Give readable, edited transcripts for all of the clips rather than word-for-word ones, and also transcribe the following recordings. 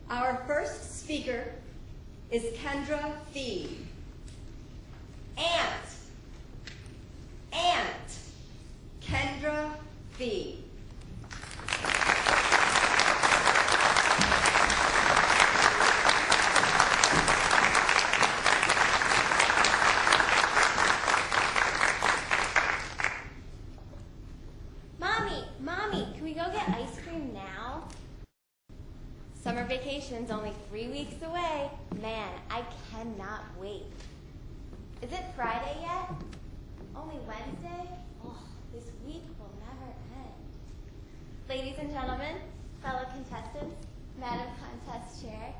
Our first speaker is Kendra Fee Ant. Kendra Fee. Mommy, can we go get ice cream now? Summer vacation's only 3 weeks away. Man, I cannot wait. Is it Friday yet? Only Wednesday? Oh, this week will never end. Ladies and gentlemen, fellow contestants, Madam Contest Chair,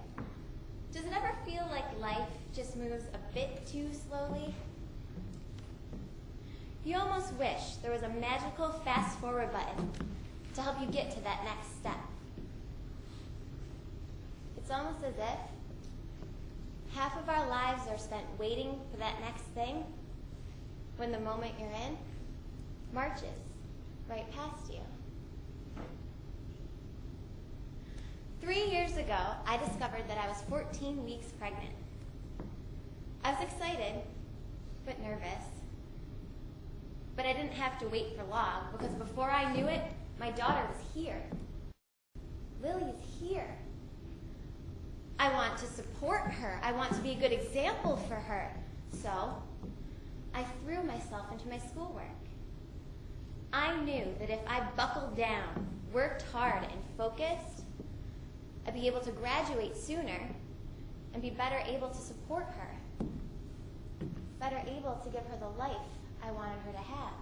does it ever feel like life just moves a bit too slowly? You almost wish there was a magical fast-forward button to help you get to that next step. It's almost as if half of our lives are spent waiting for that next thing when the moment you're in marches right past you. 3 years ago, I discovered that I was 14 weeks pregnant. I was excited, but nervous. But I didn't have to wait for long, because before I knew it, my daughter was here. Lily is here. I want to support her. I want to be a good example for her. So, I threw myself into my schoolwork. I knew that if I buckled down, worked hard, and focused, I'd be able to graduate sooner and be better able to support her. Better able to give her the life I wanted her to have.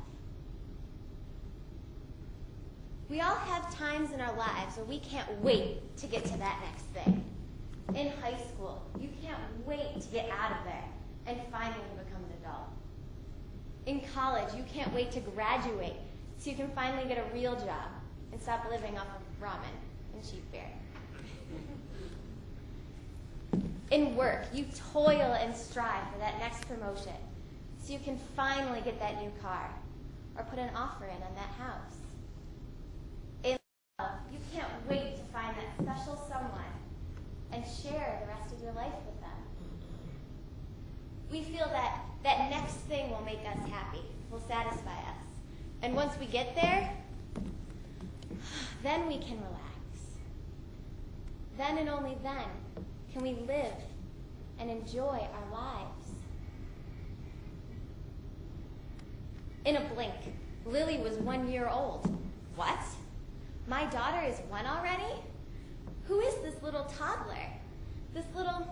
We all have times in our lives where we can't wait to get to that next thing. In high school, you can't wait to get out of there and finally become an adult. In college, you can't wait to graduate so you can finally get a real job and stop living off of ramen and cheap beer. In work, you toil and strive for that next promotion so you can finally get that new car or put an offer in on that house. In love, you can't wait to find that special someone and share the rest of your life with them. We feel that that next thing will make us happy, will satisfy us. And once we get there, then we can relax. Then and only then can we live and enjoy our lives. In a blink, Lily was 1 year old. What? My daughter is 1 already? Who is this little toddler? This little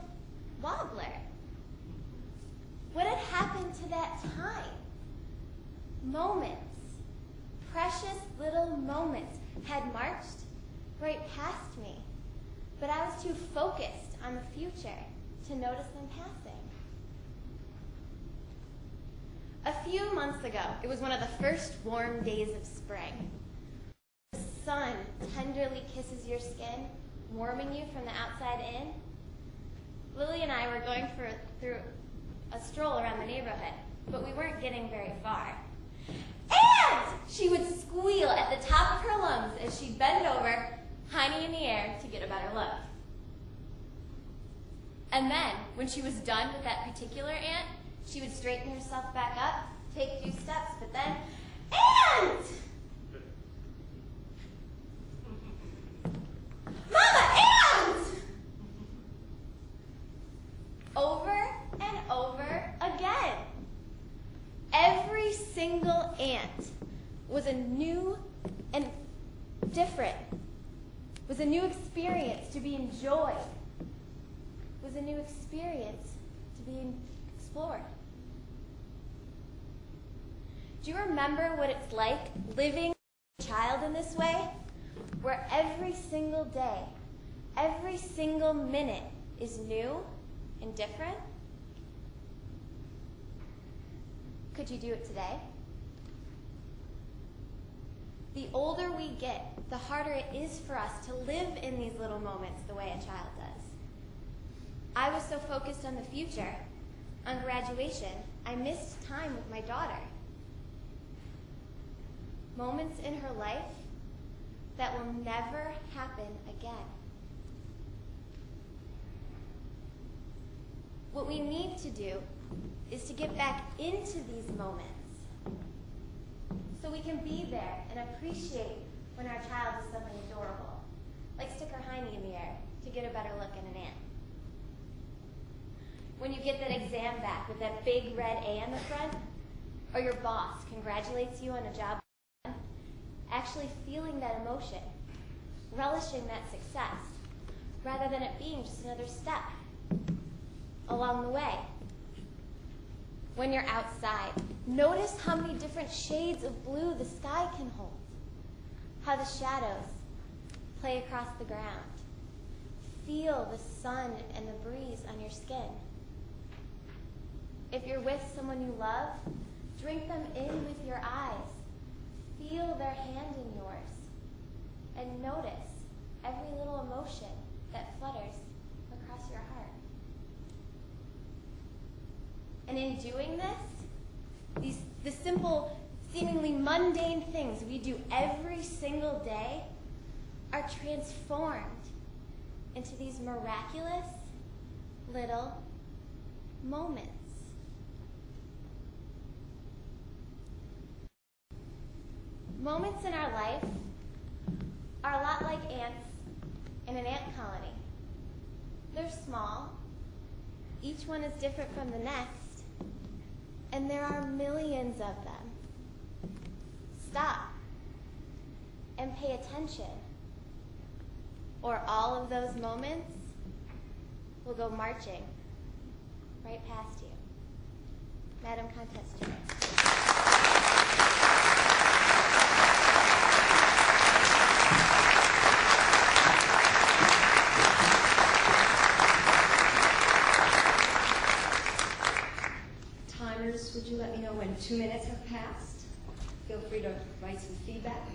wobbler? What had happened to that time? Moments, precious little moments had marched right past me, but I was too focused on the future to notice them passing. A few months ago, it was one of the first warm days of spring. The sun tenderly kisses your skin, warming you from the outside in. Lily and I were going through a stroll around the neighborhood, but we weren't getting very far. And she would squeal at the top of her lungs as she'd bend over, hiney in the air, to get a better look. And then, when she was done with that particular ant, she would straighten herself back up, take a few steps, but then, Ant! Mama, Ant! Over and over again. Every single ant was a new and different, was a new experience to be enjoyed, was a new experience to be explored. Do you remember what it's like living as a child in this way, where every single day, every single minute is new and different? Could you do it today? The older we get, the harder it is for us to live in these little moments the way a child does. I was so focused on the future, on graduation, I missed time with my daughter. Moments in her life that will never happen again. What we need to do is to get back into these moments so we can be there and appreciate when our child does something adorable, like stick her hiney in the air to get a better look at an ant. When you get that exam back with that big red A on the front, or your boss congratulates you on a job, actually feeling that emotion, relishing that success, rather than it being just another step along the way. When you're outside, notice how many different shades of blue the sky can hold, how the shadows play across the ground. Feel the sun and the breeze on your skin. If you're with someone you love, drink them in with your eyes. Feel their hand in yours. And notice every little emotion that flutters across your heart. And in doing this, the simple, seemingly mundane things we do every single day are transformed into these miraculous little moments. Moments in our life are a lot like ants in an ant colony. They're small. Each one is different from the next. And there are millions of them. Stop and pay attention, or all of those moments will go marching right past you. Madam Contest Chair. Timers, would you let me know when 2 minutes have passed? Feel free to write some feedback.